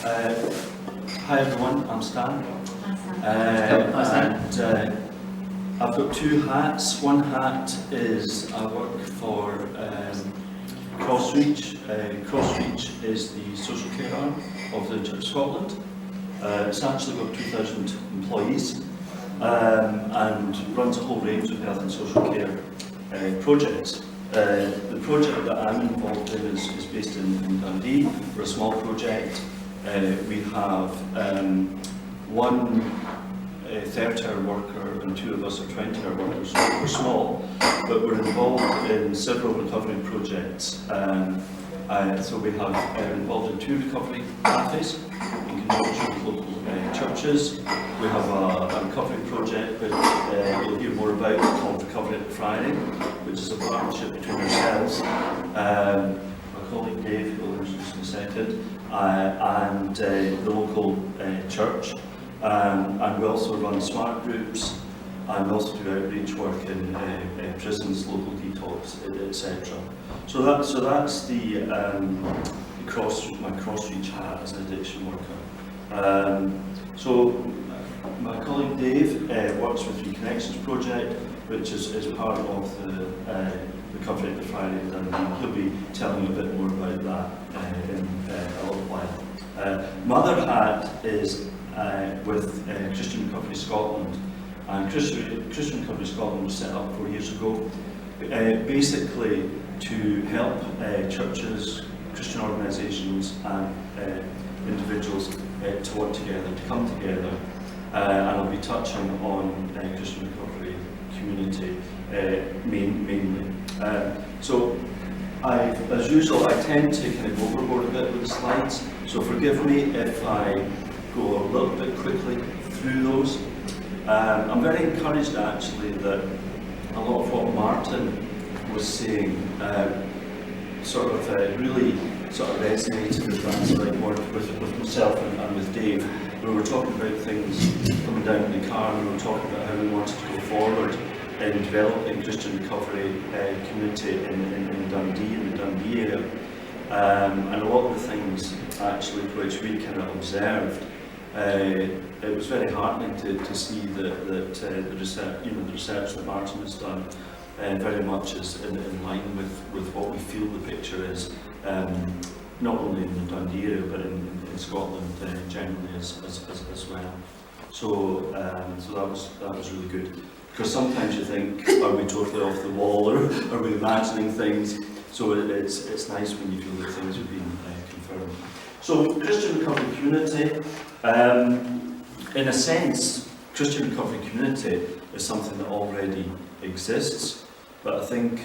Hi everyone, I'm Stan. I've got two hats. One hat is I work for CrossReach. CrossReach is the social care arm of the Church of Scotland. It's actually got 2,000 employees and runs a whole range of health and social care projects. The project that I'm involved in is based in Dundee. We're a small project. We have one 30-hour worker and two of us are 20-hour workers. We're small, but we're involved in several recovery projects. So we have involved in 2 recovery cafes in conjunction with local churches. We have a recovery project which you'll hear more about called Recovery at Friday, which is a partnership between ourselves, my colleague Dave, who will introduce in a second, and the local church. And we also run smart groups, and we also do outreach work in prisons, local detox, etc. So that's the my CrossReach hat as an addiction worker. So my colleague Dave works with Reconnection Project, which is part of the Recovery at Friday, and he'll be telling you a bit more about that in a little while. My other hat is with Christian Recovery Scotland, and Christian Recovery Scotland was set up 4 years ago, basically to help churches, Christian organisations and individuals to work together, to come together, and I'll be touching on Christian Recovery Community mainly. So as usual, I tend to kind of go overboard a bit with the slides, so forgive me if I go a little bit quickly through those. I'm very encouraged actually that a lot of what Martin was saying really resonated with that, like more with myself and with Dave. We were talking about things coming down in the car, and we were talking about how we wanted to go forward in developing Christian recovery community in Dundee, in the Dundee area. And a lot of the things actually which we kind of observed, it was very heartening to see that the research, the research that Martin has done very much is in line with what we feel the picture is, not only in the Dundee area but in Scotland generally as well. So that was really good, because sometimes you think, are we totally off the wall, or are we imagining things? So it's nice when you feel that things have been confirmed. So Christian Recovery Community, in a sense, Christian Recovery Community is something that already exists, but I think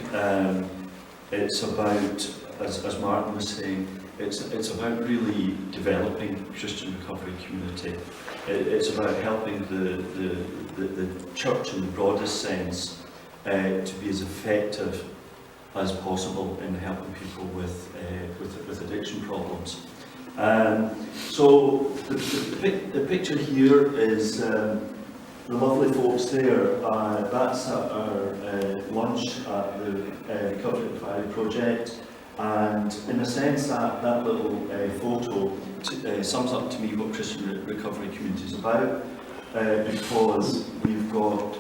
it's about, as Martin was saying, it's about really developing Christian Recovery Community. It's about helping the church in the broadest sense to be as effective as possible in helping people with addiction problems. So the picture here is the lovely folks there. That's at our lunch at the Recovery at Friday project, and in a sense that little photo sums up to me what Christian Recovery Community is about, because we've got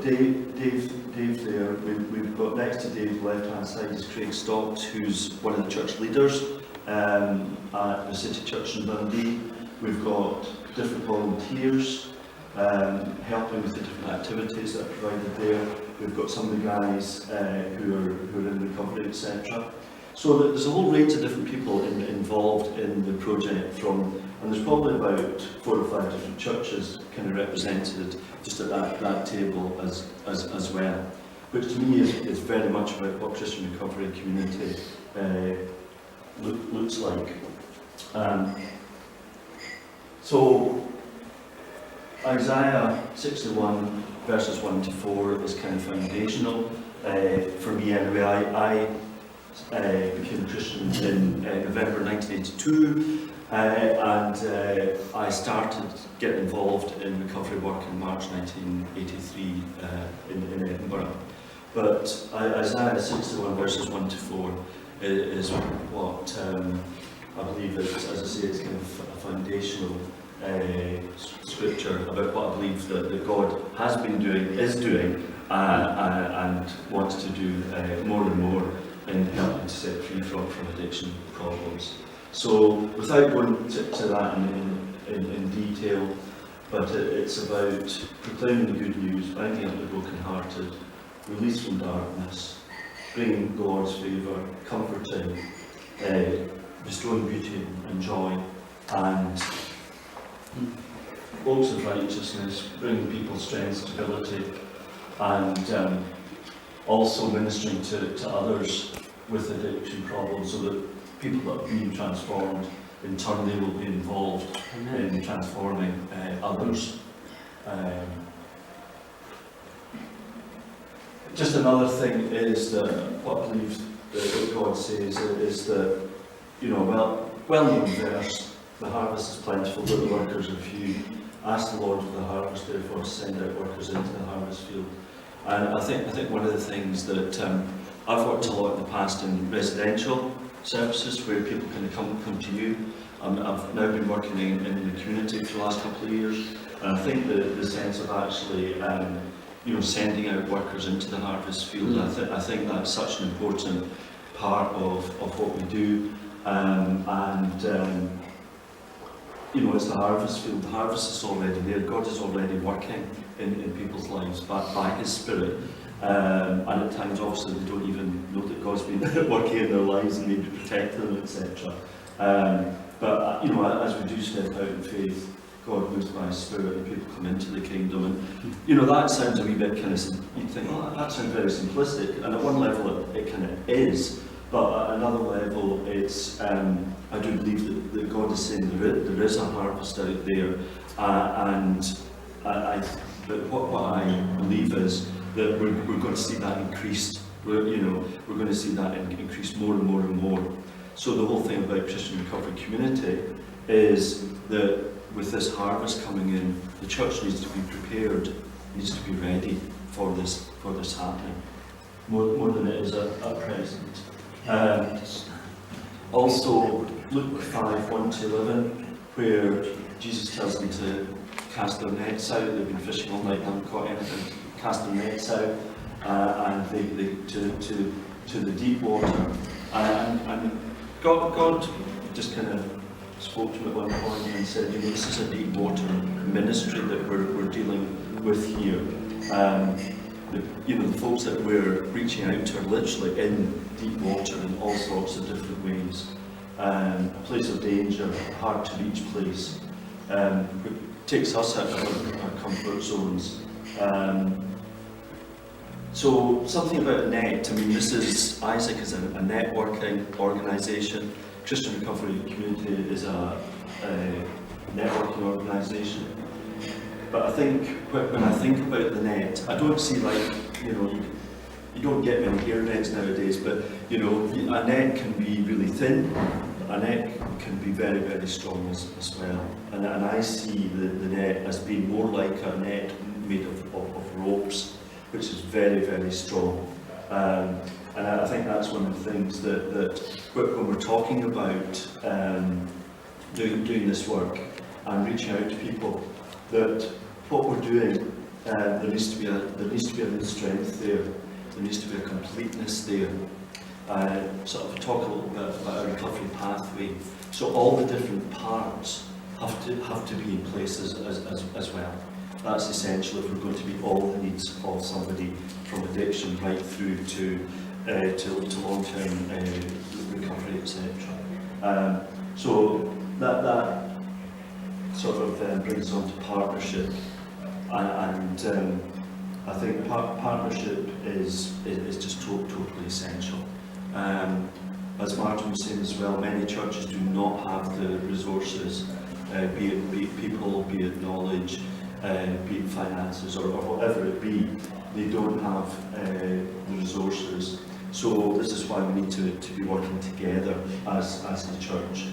Dave there. We've got next to Dave, left hand side, is Craig Stocks, who's one of the church leaders at the City Church in Dundee. We've got different volunteers helping with the different activities that are provided there. We've got some of the guys who are in recovery, etc. So there's a whole range of different people involved in the project, and there's probably about 4 or 5 different churches kind of represented just at that table as well, which to me is very much about what Christian Recovery Community looks like. So Isaiah 61 verses 1 to 4 is kind of foundational for me anyway. I became a Christian in November 1982, and I started getting involved in recovery work in March 1983 in Edinburgh. But Isaiah 61 verses 1 to 4 is what I believe it's, as I say, it's kind of a foundational scripture about what I believe that God has been doing, is doing, and wants to do more and more in helping to set free from addiction problems. So, without going to that in detail, but it's about proclaiming the good news, binding up the brokenhearted, release from darkness, bringing God's favour, comforting, restoring beauty and joy, and works of righteousness, bringing people strength, stability, and also ministering to others with addiction problems, so that people that are being transformed, in turn they will be involved in transforming others. Just another thing is that what I believe that God says is that, well-known verse, the harvest is plentiful, but the workers are few. Ask the Lord of the harvest, therefore, to send out workers into the harvest field. And I think one of the things that I've worked a lot in the past in residential services where people can come to you. I've now been working in the community for the last couple of years, and I think the sense of actually sending out workers into the harvest field, I think that's such an important part of what we do, it's the harvest field. The harvest is already there. God is already working in people's lives by His Spirit. And at times, obviously, they don't even know that God's been working in their lives and maybe protecting them, etc. But as we do step out in faith, God moves by His Spirit and people come into the kingdom. And that sounds a wee bit kind of, you'd think, oh, that sounds very simplistic. And at one level, it kind of is. But at another level, it's I do believe that God is saying there is a harvest out there, but what I believe is that we're going to see that increased. We're going to see that increase more and more and more. So the whole thing about Christian Recovery Community is that with this harvest coming in, the church needs to be prepared, needs to be ready for this happening, more than it is at present. Also, Luke 5:1-11, where Jesus tells them to cast their nets out. They've been fishing all night, haven't caught anything. Cast their nets out, and they to the deep water. And God just kind of spoke to him at one point and said, this is a deep water ministry that we're dealing with here. The folks that we're reaching out to are literally in deep water in all sorts of different ways. A place of danger, a hard to reach place. It takes us out of our comfort zones. So something about a net. Isaac is a networking organisation. Christian Recovery Community is a networking organisation. But I think when I think about the net, I don't see you don't get many hair nets nowadays, but a net can be really thin, a net can be very, very strong as well. And I see the net as being more like a net made of ropes, which is very, very strong. And I think that's one of the things that when we're talking about doing this work and reaching out to people, that what we're doing, there needs to be a real strength there. There needs to be a completeness there. Sort of talk a little bit about a recovery pathway. So all the different parts have to be in place as well. That's essential if we're going to meet all the needs of somebody from addiction right through to long-term recovery, etc. So that sort of brings on to partnership, and I think partnership is just totally essential. As Martin was saying as well, many churches do not have the resources, be it people, be it knowledge, be it finances, or whatever it be. They don't have the resources. So this is why we need to be working together as the church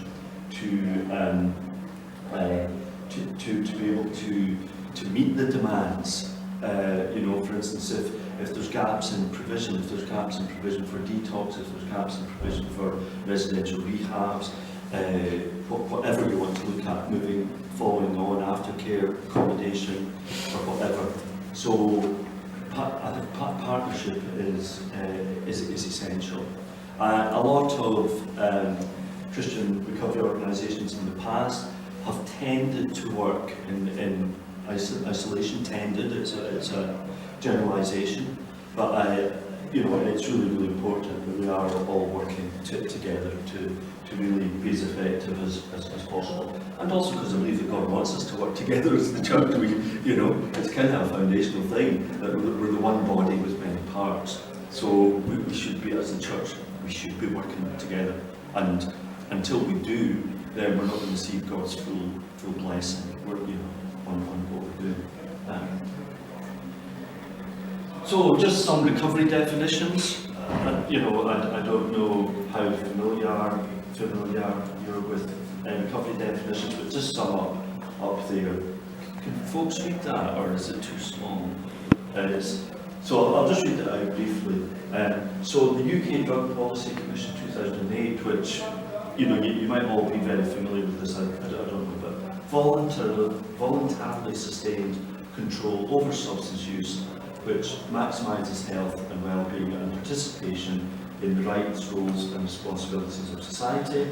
to be able to meet the demands. For instance, if there's gaps in provision, for detox, if there's gaps in provision for residential rehabs, whatever you want to look at, moving, following on, aftercare, accommodation, or whatever. So I think partnership is essential. A lot of Christian recovery organisations in the past have tended to work in isolation. Tended, it's a generalisation, but it's really important that we are all working together to really be as effective as possible. And also because I believe that God wants us to work together as the church. It's kind of a foundational thing that we're the one body with many parts. So we should be, as the church, we should be working together. And until we do, then we're not going to see God's full blessing. We're on what we're doing. So just some recovery definitions. I don't know how familiar you're with recovery definitions, but just some up there. Can folks read that, or is it too small? So I'll just read it out briefly. So the UK Drug Policy Commission 2008, which you might all be very familiar with this. I don't know, but voluntarily sustained control over substance use, which maximises health and well-being and participation in the rights, roles and responsibilities of society.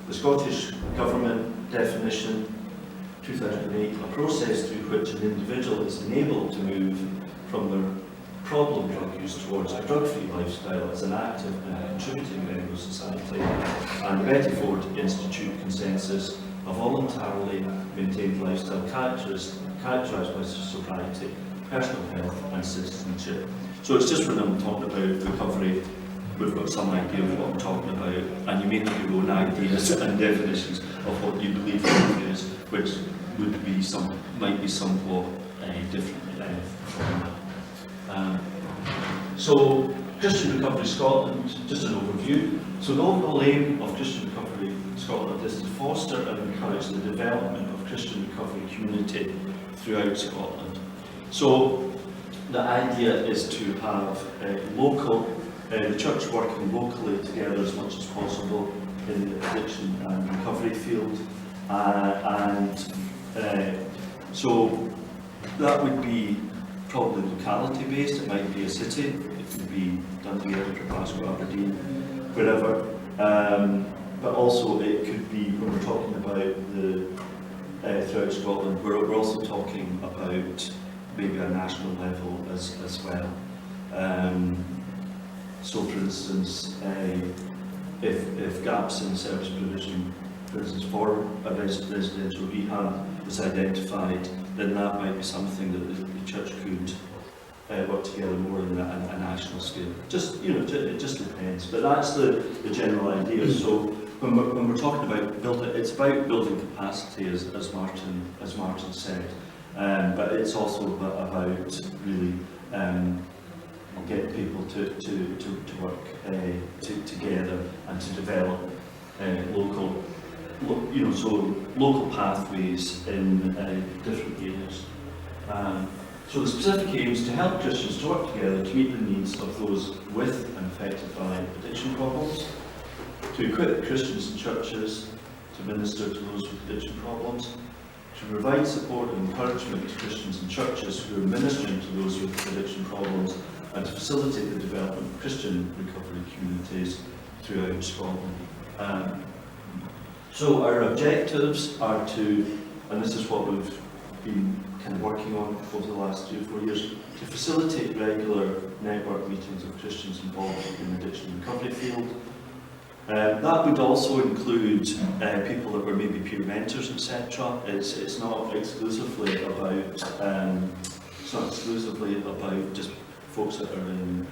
The Scottish Government definition, 2008, a process through which an individual is enabled to move from their problem drug use towards a drug-free lifestyle as an active and contributing member of society. And the Betty Ford Institute consensus, a voluntarily maintained lifestyle characterised by sobriety, personal health and citizenship. So it's just when I'm talking about recovery, we've got some idea of what I'm talking about, and you may have your own ideas and definitions of what you believe recovery is, which might be somewhat different from that. So Christian Recovery Scotland, just an overview. So the overall aim of Christian Recovery Scotland is to foster and encourage the development of Christian recovery community throughout Scotland. So the idea is to have the church working locally together as much as possible in the addiction and recovery field, so that would be probably locality based. It might be a city, it could be Dundee, Edinburgh, Glasgow, Aberdeen, wherever, but also it could be, when we're talking about throughout Scotland, we're also talking about maybe a national level as well. So for instance, if gaps in service provision, for instance for a residential rehab was identified, then that might be something that the church could work together more on a national scale. It just depends, but that's the general idea. So when we're talking about building, it's about building capacity, as Martin said, but it's also about really getting people to work together and to develop local pathways in different areas. So the specific aim is to help Christians to work together to meet the needs of those with and affected by addiction problems, to equip Christians and churches to minister to those with addiction problems, to provide support and encouragement to Christians and churches who are ministering to those with addiction problems, and to facilitate the development of Christian recovery communities throughout Scotland. So our objectives are to, and this is what we've been kind of working on over the last 3 or 4 years, to facilitate regular network meetings of Christians involved in the addiction and recovery field. That would also include people that were maybe peer mentors, etc. It's not exclusively about just folks that are in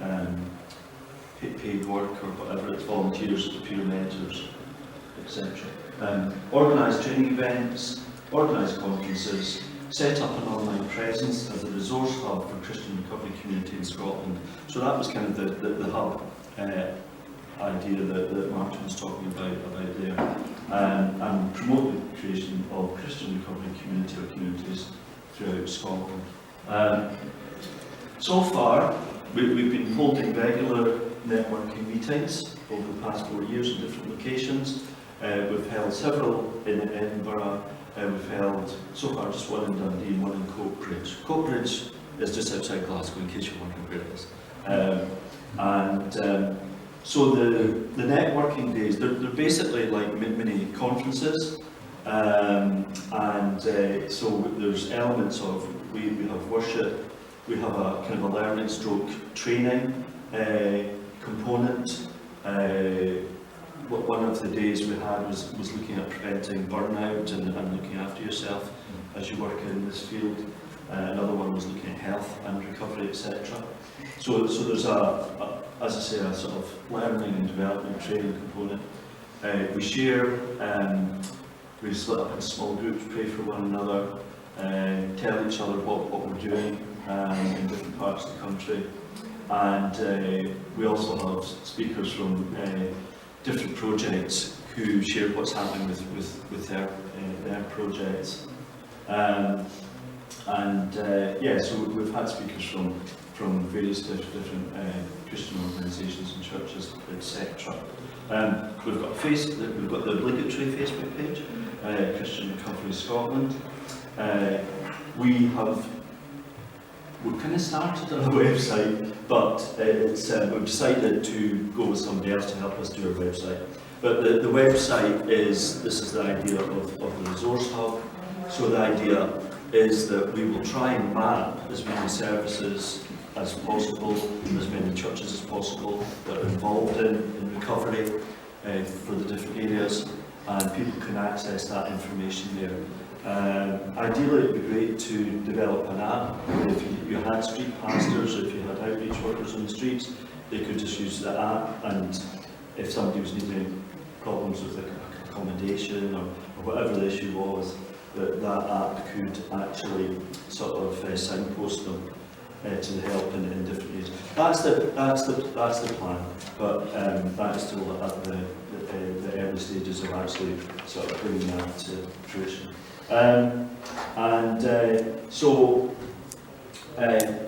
paid work or whatever. It's volunteers, peer mentors, etc. Organise training events, organise conferences, set up an online presence as a resource hub for Christian recovery community in Scotland. So that was kind of the hub idea that Martin was talking about there, and promote the creation of Christian recovery community or communities throughout Scotland. So far, we've been holding regular networking meetings over the past 4 years in different locations. We've held several in Edinburgh. We've held, so far, just one in Dundee and one in CrossReach. CrossReach is just outside Glasgow, in case you're wondering where it is. So the networking days, they're basically like mini conferences. So there's elements of, we have worship, we have a kind of a learning stroke training component. One of the days we had was looking at preventing burnout and looking after yourself as you work in this field. Another one was looking at health and recovery, etc. So there's as I say, a sort of learning and development training component. We share, we split up in small groups, pray for one another, tell each other what we're doing in different parts of the country. And we also have speakers from different projects who share what's happening with their projects. So we've had speakers from various different Christian organisations and churches, etc. We've got the obligatory Facebook page, Christian Recovery Scotland. We've kind of started on a website, but we've decided to go with somebody else to help us do our website. But the website this is the idea of the resource hub. So the idea is that we will try and map as many services as possible, as many churches as possible that are involved in recovery for the different areas, and people can access that information there. Ideally, it would be great to develop an app. If you had street pastors, if you had outreach workers on the streets, they could just use the app, and if somebody was needing problems with accommodation or whatever the issue was, that app could actually sort of signpost them to the help in different areas. That's the plan, but that is still at the early stages of actually sort of bringing that to fruition.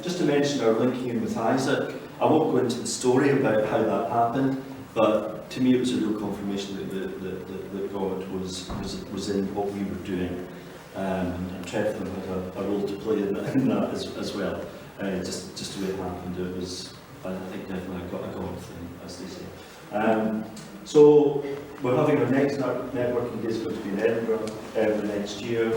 Just to mention our linking in with Isaac, I won't go into the story about how that happened, but to me it was a real confirmation that God was in what we were doing, and Trevor had a role to play in that as well. Just the way it happened, it was, I think, definitely a God thing, as they say. So we're having our next networking day is going to be in Edinburgh the next year.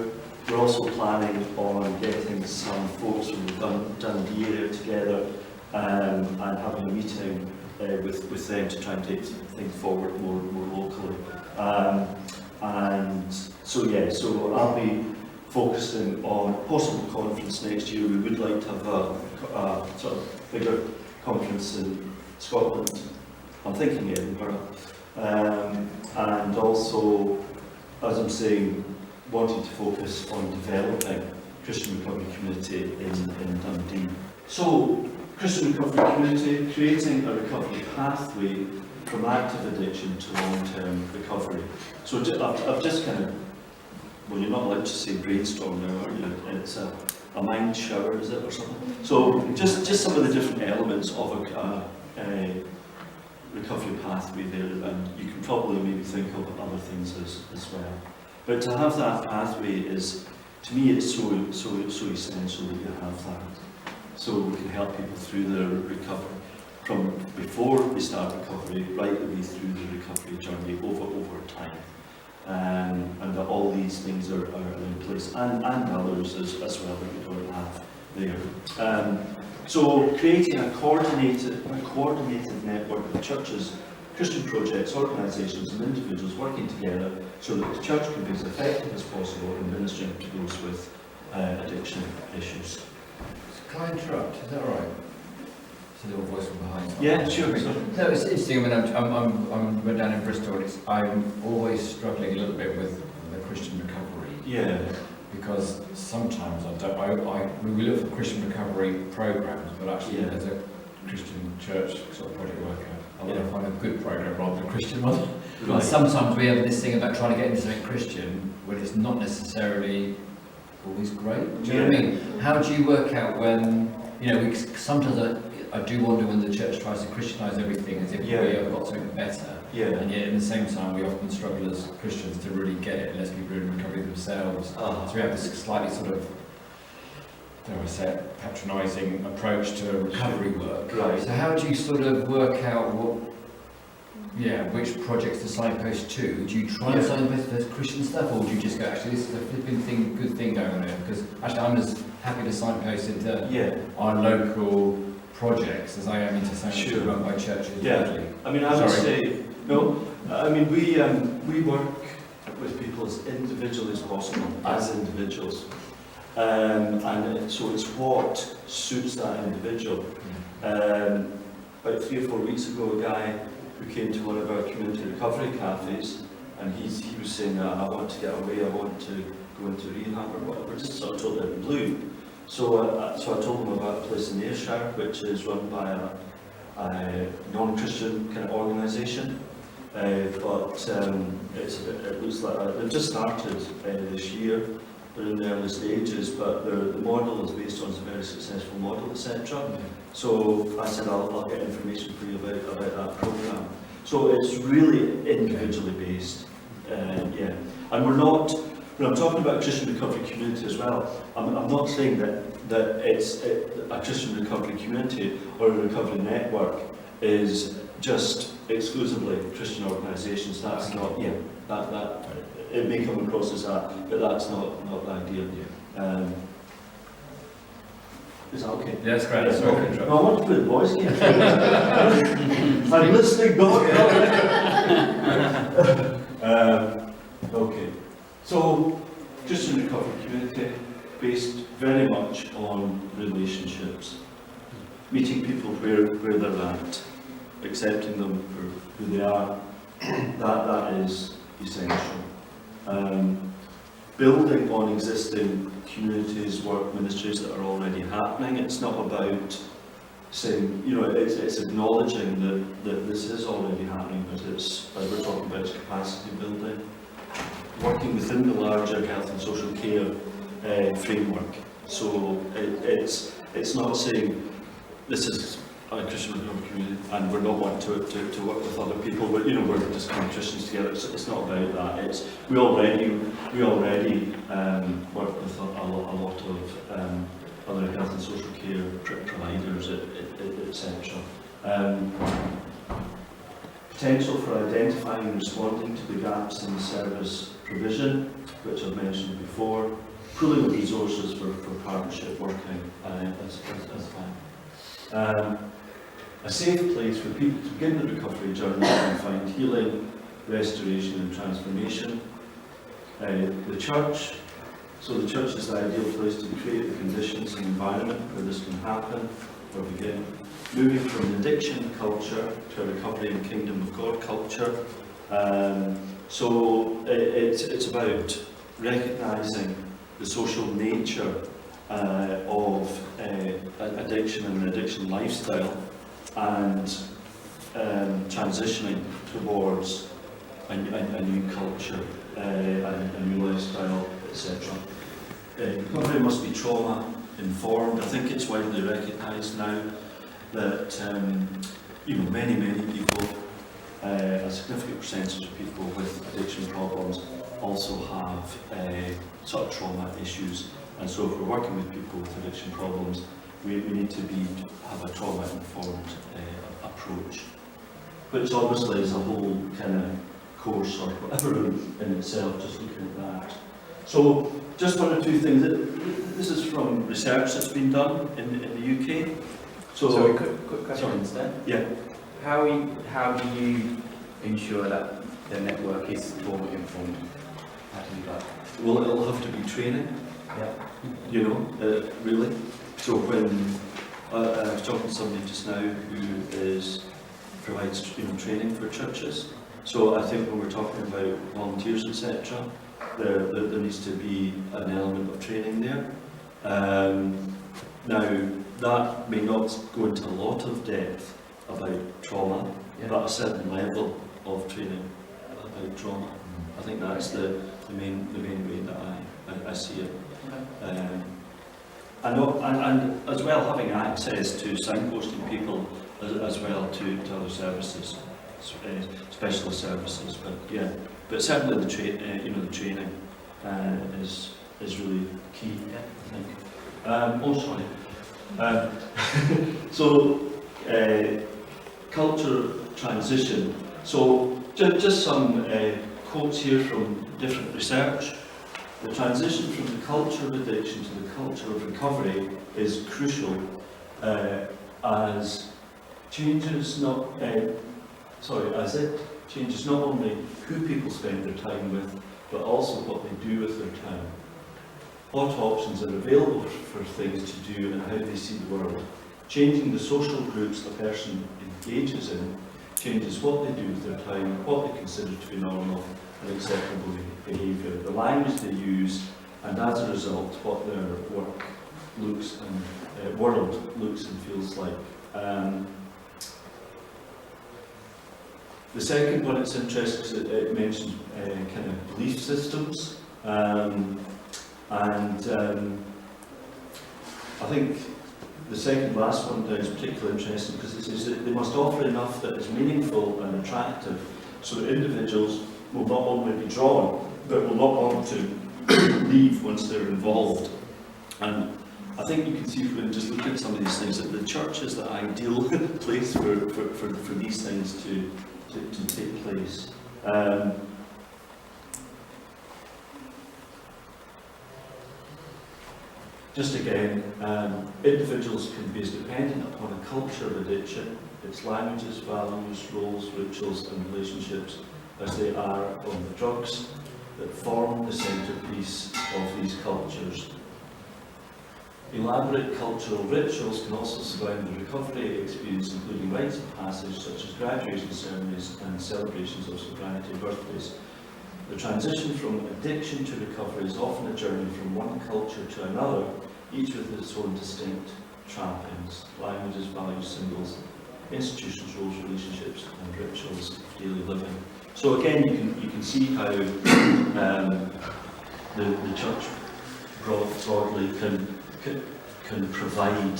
We're also planning on getting some folks from the Dundee area together and having a meeting with them to try and take things forward more locally. So I'll be focusing on a possible conference next year. We would like to have a sort of bigger conference in Scotland. I'm thinking Edinburgh. And also, as I'm saying, wanting to focus on developing Christian recovery community in Dundee. So, Christian recovery community, creating a recovery pathway from active addiction to long-term recovery. So I've just kind of, well, you're not allowed to say brainstorm now, are you? It's a mind shower, is it, or something? So just some of the different elements of a recovery pathway there, and you can probably maybe think of other things as well. But to have that pathway is, to me, it's so essential that you have that. So we can help people through their recovery, from before they start recovery, right the way through the recovery journey over time. And that all these things are in place, and others as well that we don't have there. So creating a coordinated network of churches, Christian projects, organisations and individuals working together so that the church can be as effective as possible in ministering to those with addiction issues. Can I interrupt? Is that all right? It's a little voice from behind. Yeah, sure. No, it's interesting. I mean, we're down in Bristol. I'm always struggling a little bit with the Christian recovery. Yeah. Because sometimes we look for Christian recovery programs, but actually as a Christian church sort of project worker, I want to find a good program rather than a Christian one. Right. Sometimes we have this thing about trying to get into something Christian when it's not necessarily always great. Do you know what I mean? How do you work out when, sometimes I do wonder when the church tries to Christianise everything as if we have got something better, and yet at the same time we often struggle as Christians to really get it unless people are in recovery themselves. So we have this slightly sort of, don't I say it, patronising approach to recovery work. Right. So how do you sort of work out which projects to signpost to? Do you try and signpost for Christian stuff, or do you just go, actually this is a flipping good thing going on here? Because actually I'm as happy to signpost into our local projects as I am into something that's run by churches. I mean, I would say, no, I mean, we work with people as individually as possible, as individuals. And so it's what suits that individual. About 3 or 4 weeks ago, a guy who came to one of our community recovery cafes, and he was saying, I want to get away, I want to go into rehab or whatever, just sort of totally out of the blue. So I told him about a place in Ayrshire, which is run by a non-Christian kind of organisation, but it looks like they've just started this year. They're in the early stages, but the model is based on a very successful model, etc. So I said I'll get information for you about that programme. So it's really individually based, and we're not. When I'm talking about a Christian recovery community as well, I'm not saying that it's a Christian recovery community or a recovery network is just exclusively Christian organisations. That's not. That it may come across as that, but that's not the idea. Is that okay? Yeah, that's great. That's okay. No, I want to put the voice game. I'm listening, God. Okay. So, Christian recovery community based very much on relationships, meeting people where they're at, accepting them for who they are. That is essential. Building on existing communities, work, ministries that are already happening. It's not about saying, it's acknowledging that this is already happening, but it's, as we're talking about, capacity building. Working within the larger health and social care framework. So it's not saying this is a Christian recovery community and we're not wanting to work with other people, but we're just kind of Christians together. It's not about that. We already work with a lot of other health and social care providers, etc. Potential for identifying and responding to the gaps in the service provision, which I've mentioned before. Pooling of resources for partnership working as well. A safe place for people to begin the recovery journey and find healing, restoration and transformation. The church. So the church is the ideal place to create the conditions and environment where this can happen or begin. Moving from an addiction culture to a recovery and kingdom of God culture. So it's about recognising the social nature of addiction and an addiction lifestyle, and transitioning towards a new culture, a new lifestyle, etc. Recovery must be trauma informed. I think it's widely recognised now that many people, a significant percentage of people with addiction problems also have sort of trauma issues, and so if we're working with people with addiction problems, we need to have a trauma informed approach, which obviously is a whole kind of course or whatever in itself, just looking at that. So just one or two things. This is from research that's been done in the UK. So quick question instead. Yeah. How do you ensure that the network is trauma informed? How do you do that? Well, it'll have to be training. Yeah. Really. So when I was talking to somebody just now who provides training for churches. So I think when we're talking about volunteers, etc., there needs to be an element of training there. Now, that may not go into a lot of depth about trauma, but a certain level of training about trauma. I think that's the main way that I see it. and as well having access to signposting people as well to other services, specialist services. But yeah, but certainly the training is really key, I think. So culture transition. So just some quotes here from different research. The transition from the culture of addiction to the culture of recovery is crucial, as changes not only who people spend their time with, but also what they do with their time. What options are available for things to do and how they see the world. Changing the social groups a person engages in changes what they do with their time, what they consider to be normal and acceptable behaviour, the language they use, and as a result, what their world looks and feels like. The second one, it's interesting because it mentions kind of belief systems, and I think the second last one is particularly interesting because it says that they must offer enough that is meaningful and attractive so that individuals will not only be drawn but will not want to leave once they're involved. And I think you can see when just looking at some of these things that the church is the ideal place for these things to take place. Just again, individuals can be as dependent upon a culture of addiction, its languages, values, roles, rituals and relationships as they are on the drugs that form the centrepiece of these cultures. Elaborate cultural rituals can also surround the recovery experience, including rites of passage such as graduation ceremonies and celebrations of sobriety birthdays. The transition from addiction to recovery is often a journey from one culture to another, each with its own distinct trappings, languages, values, symbols, institutions, roles, relationships and rituals of daily living. So again, you can see how the church broadly can provide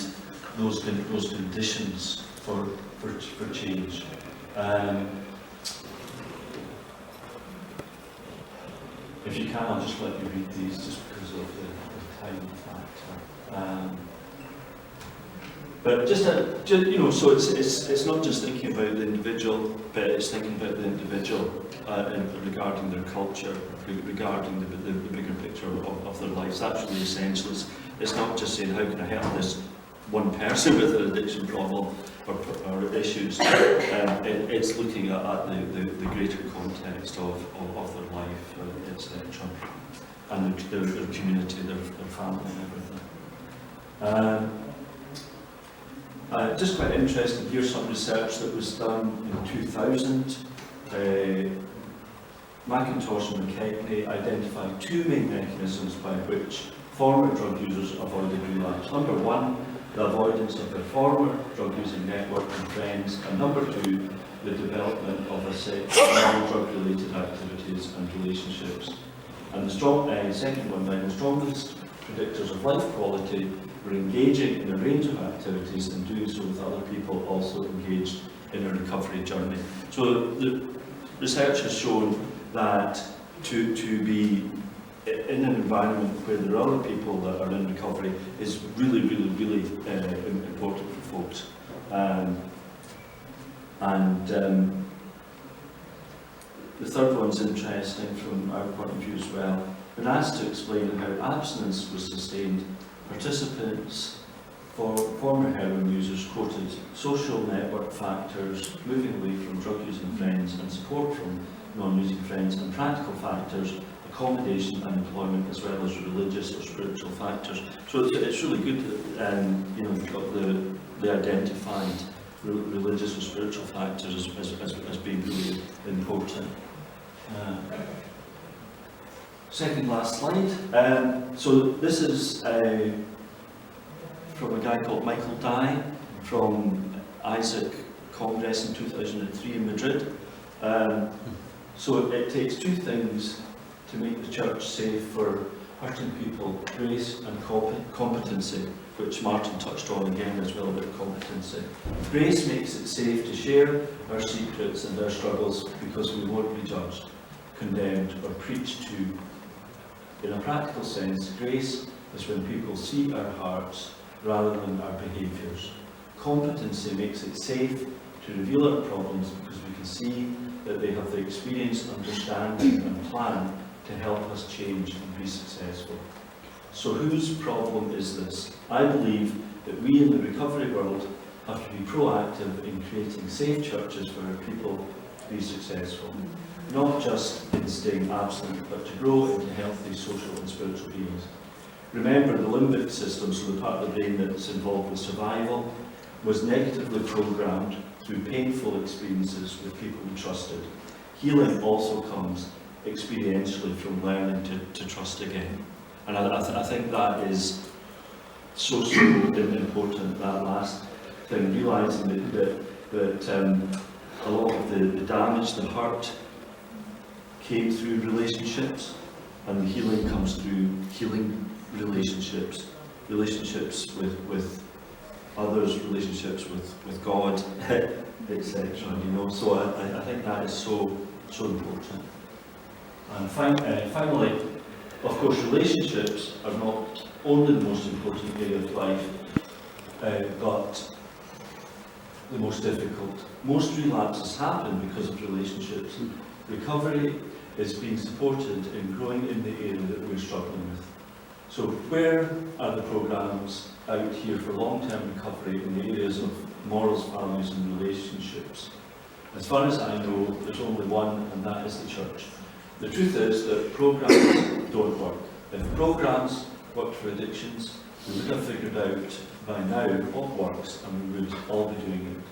those conditions for change. If you can, I'll just let you read these just because of the time factor. But so it's not just thinking about the individual, but it's thinking about the individual regarding their culture, regarding the bigger picture of their lives. That's really essential. It's not just saying how can I help this one person with an addiction problem or issues. It's looking at the greater context of their life, etc., and their community, their family, and everything. Just quite interesting, here's some research that was done in 2000. McIntosh and McKechnie identified two main mechanisms by which former drug users avoided relapse. Number one, the avoidance of their former drug-using network and friends, and number two, the development of a set of non-drug-related activities and relationships. And the second one, the strongest predictors of life quality were engaging in a range of activities and doing so with other people also engaged in a recovery journey. So the research has shown that to be in an environment where there are other people that are in recovery is really important for folks. The third one's interesting from our point of view as well. When asked to explain how abstinence was sustained, participants, former heroin users, quoted social network factors, moving away from drug-using friends and support from non-using friends, and practical factors, accommodation and employment, as well as religious or spiritual factors. So it's really good that they identified religious or spiritual factors as being really important. Second last slide. So this is from a guy called Michael Dye from Isaac Congress in 2003 in Madrid. So it takes two things to make the church safe for hurting people, grace and competency, which Martin touched on again as well about competency. Grace makes it safe to share our secrets and our struggles because we won't be judged, condemned or preached to. In a practical sense, grace is when people see our hearts rather than our behaviours. Competency makes it safe to reveal our problems because we can see that they have the experience, understanding and plan to help us change and be successful. So whose problem is this? I believe that we in the recovery world have to be proactive in creating safe churches for our people to be successful. Not just in staying absent, but to grow into healthy social and spiritual beings. Remember, the limbic system, so the part of the brain that's involved with survival, was negatively programmed through painful experiences with people we trusted. Healing also comes experientially from learning to trust again. And I think that is so important, that last thing, realising that a lot of the damage, the hurt, came through relationships, and the healing comes through healing relationships with others, relationships with God, etc. So I think that is so important. And finally, of course, relationships are not only the most important area of life, but the most difficult. Most relapses happen because of relationships. Recovery is being supported in growing in the area that we're struggling with. So where are the programmes out here for long-term recovery in the areas of morals, values and relationships? As far as I know, there's only one, and that is the church. The truth is that programmes don't work. If programmes worked for addictions, we would have figured out by now what works, and we would all be doing it.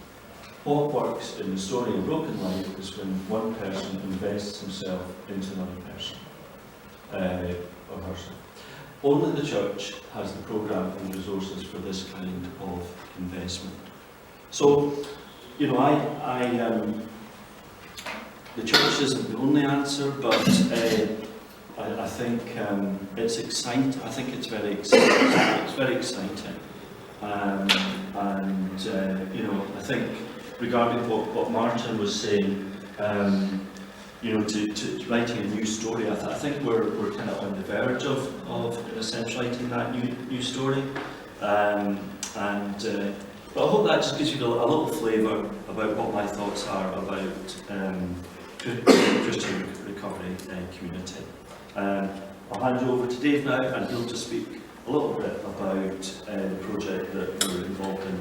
What works in restoring a broken life is when one person invests himself into another person, or herself. Only the church has the programme and resources for this kind of investment. So, the church isn't the only answer, but I think it's exciting. I think it's very exciting. It's very exciting, and I think regarding what Martin was saying, to writing a new story, I think we're kind of on the verge of in a sense writing that new story, but I hope that just gives you a little flavour about what my thoughts are about Christian recovery community. I'll hand you over to Dave now, and he'll just speak a little bit about the project that we're involved in.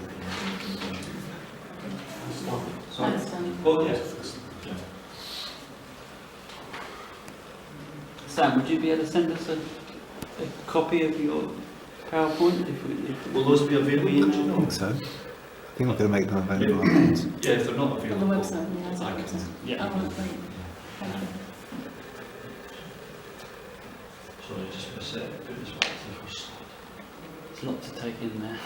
Thanks, Dan. Oh, yes. Yeah. Sam, would you be able to send us a copy of your PowerPoint? Will those be available? I think so. I think we're going to make them available. Yeah, if they're not On the available. website, yeah. It's on the website. Yeah. Oh, great. Thank you. Sorry, just for a sec. Put this back to the first slide. There's a lot to take in there.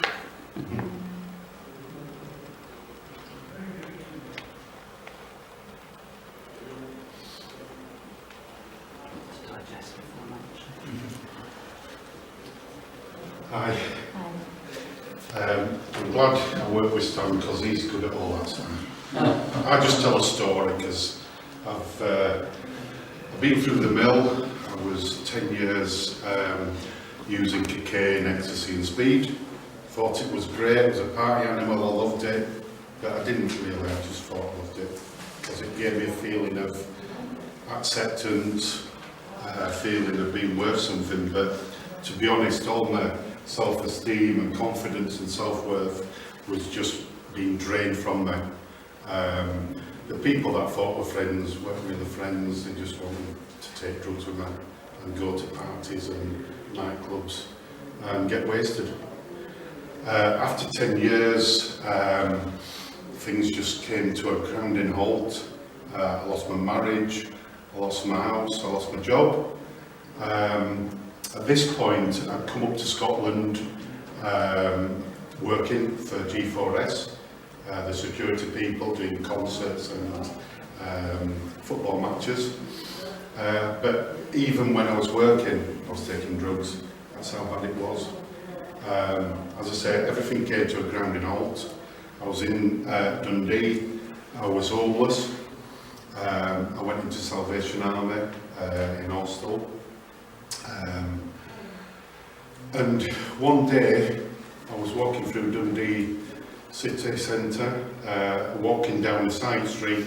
To digest before lunch. Hi. I'm glad I work with Stan because he's good at all that stuff. I just tell a story because I've been through the mill. I was 10 years using cocaine, ecstasy and speed. Thought it was great, it was a party animal, I loved it, but I didn't really, I just thought I loved it because it gave me a feeling of acceptance, a feeling of being worth something, but to be honest, all my self-esteem and confidence and self-worth was just being drained from me. The people that I thought were friends weren't really friends, they just wanted to take drugs with me and go to parties and nightclubs and get wasted. After 10 years, things just came to a grinding halt. I lost my marriage, I lost my house, I lost my job. At this point, I'd come up to Scotland working for G4S, the security people, doing concerts and football matches. But even when I was working, I was taking drugs. That's how bad it was. As I say, everything came to a grounding halt. I was in Dundee. I was homeless. I went into Salvation Army in Austell. And one day, I was walking through Dundee city centre, walking down a side street,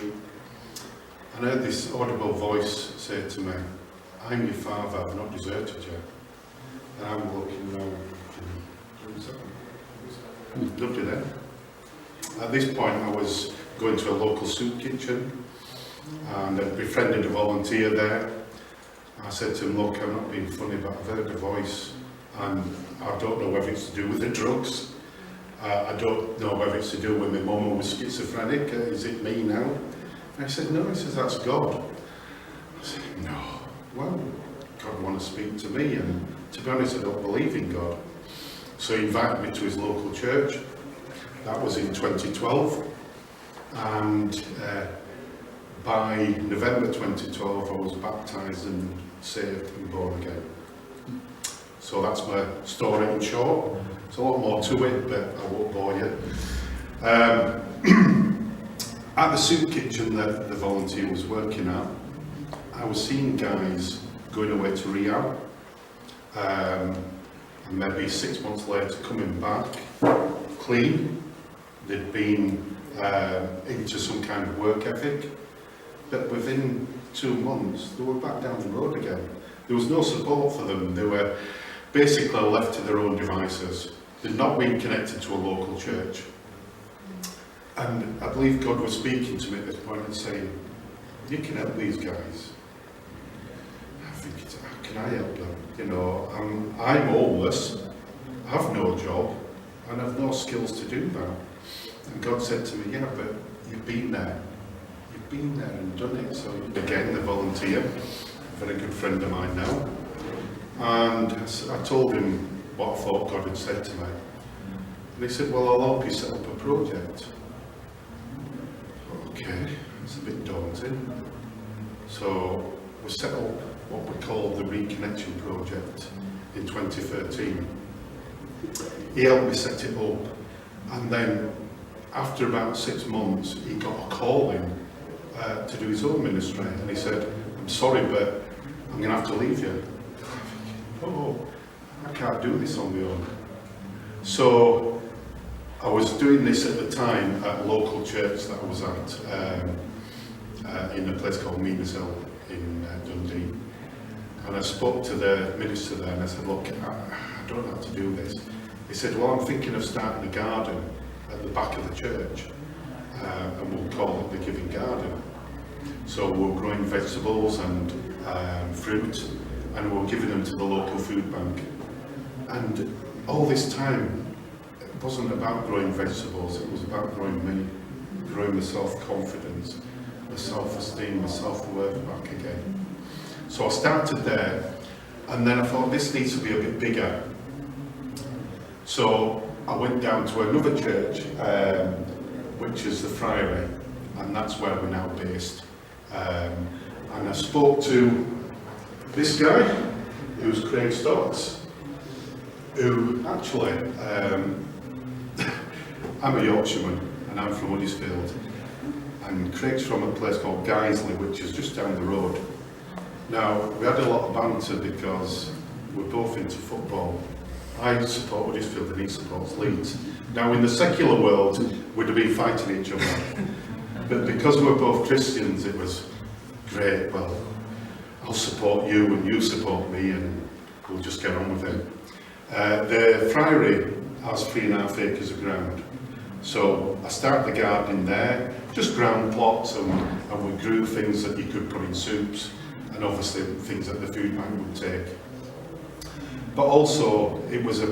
and I heard this audible voice say to me, "I'm your father, I've not deserted you." And I'm looking around, lovely then. At this point, I was going to a local soup kitchen, and I befriended a volunteer there. I said to him, "Look, I'm not being funny, but I've heard a voice, and I don't know whether it's to do with the drugs. I don't know whether it's to do with my mum who was schizophrenic. Is it me now?" And I said, "No." He says, "That's God." I said, "No. Well, God wants to speak to me, and to be honest, I don't believe in God." So he invited me to his local church. That was in 2012. And by November 2012, I was baptised and saved and born again. So that's my story in short. There's a lot more to it, but I won't bore you. At the soup kitchen that the volunteer was working at, I was seeing guys going away to rehab, and maybe 6 months later coming back clean. They'd been into some kind of work ethic, but within 2 months they were back down the road again. There was no support for them. They were basically left to their own devices. They'd not been connected to a local church. And I believe God was speaking to me at this point and saying, "You can help these guys." I think, how can I help them? You know, I'm homeless, I've no job, and I've no skills to do that. And God said to me, "Yeah, but you've been there. You've been there and done it." So again, the volunteer, a very good friend of mine now. And I told him what I thought God had said to me. And he said, "Well, I'll help you set up a project." Okay, it's a bit daunting. So we set up what we call the Reconnection Project in 2013. He helped me set it up, and then after about 6 months he got a call in to do his own ministry, and he said, "I'm sorry, but I'm going to have to leave you." Oh, I can't do this on my own. So I was doing this at the time at a local church that I was at in a place called Meaners Hill in Dundee. And I spoke to the minister there and I said, "Look, I don't know how to do this." He said, "Well, I'm thinking of starting a garden at the back of the church, and we'll call it the Giving Garden." So we're growing vegetables and fruit, and we're giving them to the local food bank. And all this time, it wasn't about growing vegetables, it was about growing me, growing my self-confidence, my self-esteem, my self-worth back again. So I started there, and then I thought this needs to be a bit bigger. So I went down to another church, which is the Friary, and that's where we're now based. And I spoke to this guy, who's Craig Stokes, who actually, I'm a Yorkshireman and I'm from Huddersfield, and Craig's from a place called Guiseley, which is just down the road. Now, we had a lot of banter because we're both into football. I support Huddersfield and he supports Leeds. Now, in the secular world, we'd have been fighting each other. But because we're both Christians, it was great. Well, I'll support you and you support me, and we'll just get on with it. The Friary has 3.5 acres of ground. So I started the gardening there, just ground plots, and we grew things that you could put in soups, and obviously things that the food bank would take. But also, it was a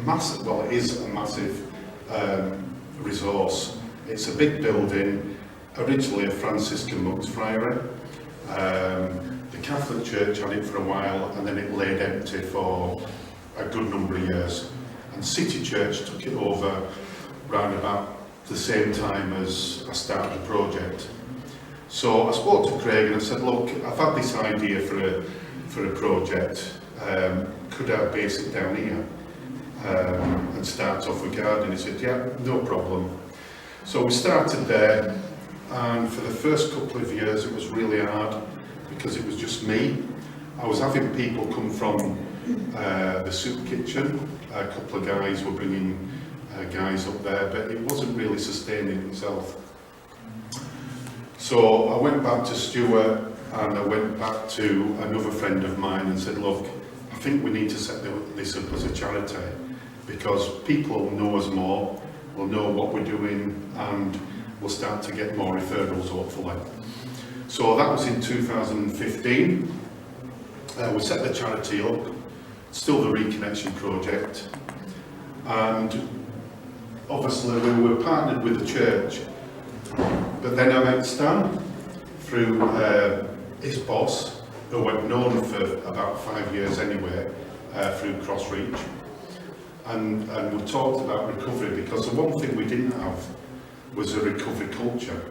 massive, well, it is a massive resource. It's a big building, originally a Franciscan monks friary. The Catholic Church had it for a while, and then it laid empty for a good number of years. And City Church took it over round about the same time as I started the project. So I spoke to Craig and I said, look, I've had this idea for a project, could I base it down here and start off with gardening? He said, yeah, no problem. So we started there, and for the first couple of years it was really hard because it was just me. I was having people come from the soup kitchen. A couple of guys were bringing guys up there, but it wasn't really sustaining itself. So I went back to Stuart and I went back to another friend of mine and said, look, I think we need to set this up as a charity because people will know us more, will know what we're doing, and we'll start to get more referrals hopefully. So that was in 2015. We set the charity up, still the Reconnection Project, and obviously we were partnered with the church, but then I met Stan through his boss, who I'd known for about 5 years anyway, through CrossReach, and we talked about recovery, because the one thing we didn't have was a recovery culture.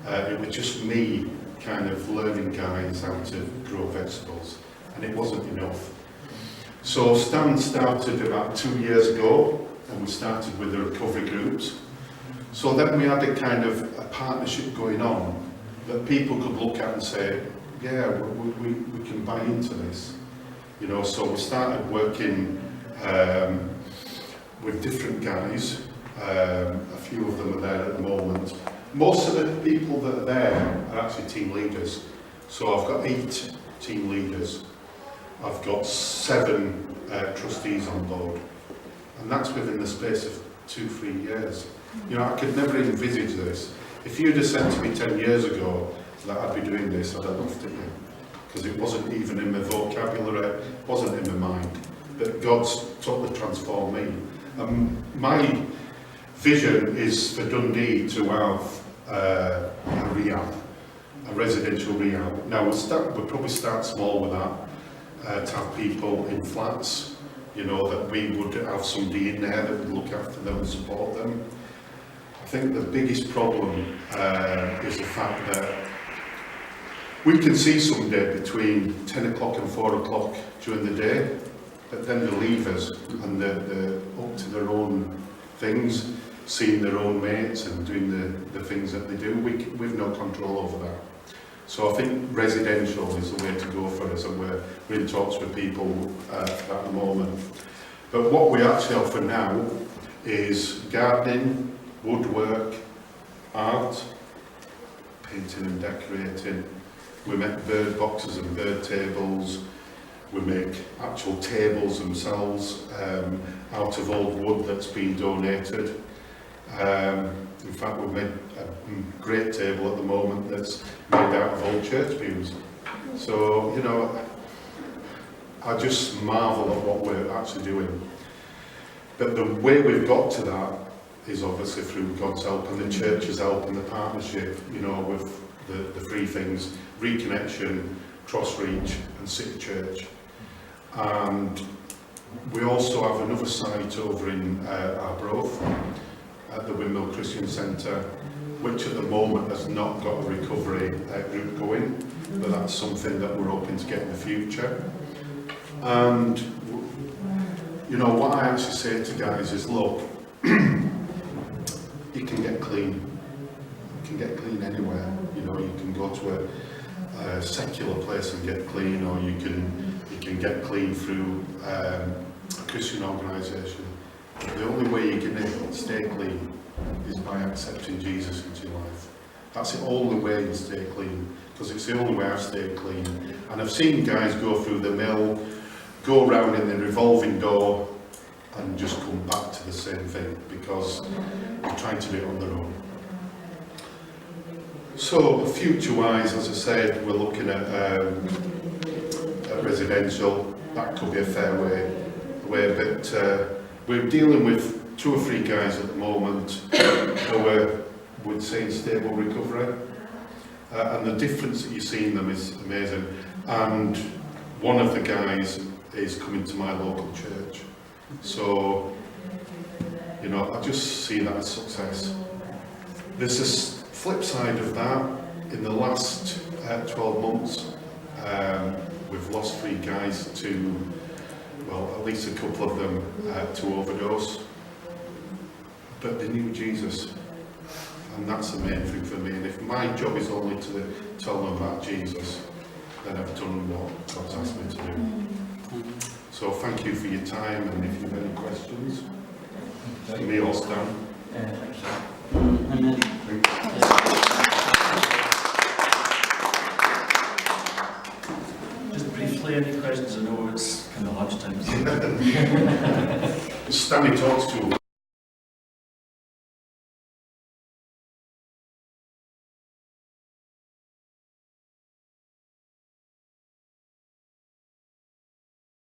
It was just me kind of learning guys how to grow vegetables, and it wasn't enough. So Stan started about 2 years ago, and we started with the recovery groups. So then we had a kind of a partnership going on that people could look at and say, yeah, we can buy into this. You know, so we started working with different guys. A few of them are there at the moment. Most of the people that are there are actually team leaders. So I've got 8 team leaders. I've got 7 trustees on board. And that's within the space of 2-3 years. You know, I could never envisage this. If you'd have said to me 10 years ago that I'd be doing this, I'd have laughed at you. Because it wasn't even in my vocabulary, it wasn't in my mind. But God's totally transformed me. My vision is for Dundee to have a rehab, a residential rehab. Now we'll probably start small with that, to have people in flats, you know, that we would have somebody in there that would look after them and support them. I think the biggest problem is the fact that we can see somebody between 10 o'clock and 4 o'clock during the day, but then they leave us and they're up to their own things, seeing their own mates and doing the things that they do. We've no control over that. So I think residential is the way to go for us, and we're in talks with people at the moment. But what we actually offer now is gardening, woodwork, art, painting and decorating. We make bird boxes and bird tables. We make actual tables themselves out of old wood that's been donated. In fact, we've made a great table at the moment that's made out of old church pews. So, you know, I just marvel at what we're actually doing. But the way we've got to that is obviously through God's help and the church's help and the partnership, you know, with the 3 things: Reconnection, CrossReach and City Church. And we also have another site over in Arbroath at the Windmill Christian Centre, which at the moment has not got a recovery group going, but that's something that we're hoping to get in the future. And you know, what I actually say to guys is, look, you can get clean. You can get clean anywhere. You know, you can go to a secular place and get clean, or you can get clean through a Christian organisation. The only way you can stay clean is by accepting Jesus into your life. That's the only way you stay clean, because it's the only way I've stayed clean. And I've seen guys go through the mill, go around in the revolving door, and just come back to the same thing because they're trying to do it on their own. So future-wise, as I said, we're looking at residential. That could be a fair way, but we're dealing with 2 or 3 guys at the moment who are, would say, in stable recovery, and the difference that you see in them is amazing. And one of the guys is coming to my local church, so you know, I just see that as success. There's this flip side of that in the last 12 months, we've lost 3 guys to, well, at least a couple of them to overdose. But they knew Jesus, and that's the main thing for me. And if my job is only to tell them about Jesus, then I've done what God's asked me to do. So thank you for your time, and if you have any questions, me or Stan. Amen. Just briefly, any questions? I know it's kind of lunchtime. Stanley talks to